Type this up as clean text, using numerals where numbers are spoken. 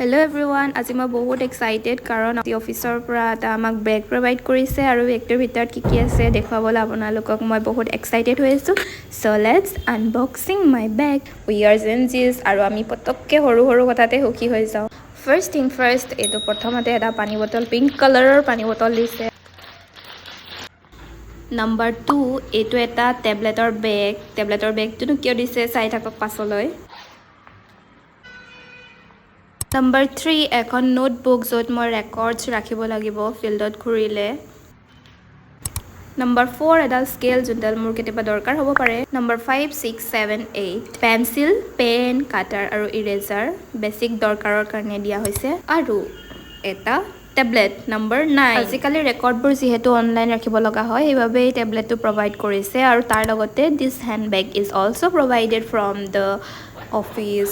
Hello everyone, আজি মই বহুত এক্সাইটেড কাৰণ অফিচৰ পৰা এটা আমাক বেগ প্ৰভাইড কৰিছে আৰু বেগটোৰ ভিতৰত কি কি আছে দেখুৱাবলৈ আপোনালোকক মই বহুত এক্সাইটেড হৈ আছোঁ। So let's unboxing my bag. We are Gen Z's আৰু আমি পটককে সৰু কথাতে সুখী হৈ যাওঁ। First thing first, এইটো প্ৰথমতে এটা পানী বটল পিংক কালাৰৰ পানী বটল দিছে। Number 2, এইটো এটা টেবলেটৰ বেগ। টেবলেটৰ বেগটোনো কিয় দিছে চাই থাকক পাছলৈ। Number 3, এখন নোটবুক য'ত মই ৰেকৰ্ডছ ৰাখিব লাগিব ফিল্ডত ঘূৰিলে। Number 4, এডাল স্কেল যোনডাল মোৰ কেতিয়াবা দৰকাৰ হ'ব পাৰে। Number 5, 6, 7, 8, পেন্সিল, পেন, কাটাৰ আৰু ইৰেজাৰ বেছিক দৰকাৰৰ কাৰণে দিয়া হৈছে। আৰু এটা টেবলেট Number 9, আজিকালি ৰেকৰ্ডবোৰ যিহেতু অনলাইন ৰাখিব লগা হয় সেইবাবে এই টেবলেটটো প্ৰভাইড কৰিছে আৰু তাৰ লগতে this hand bag is also' provided from the office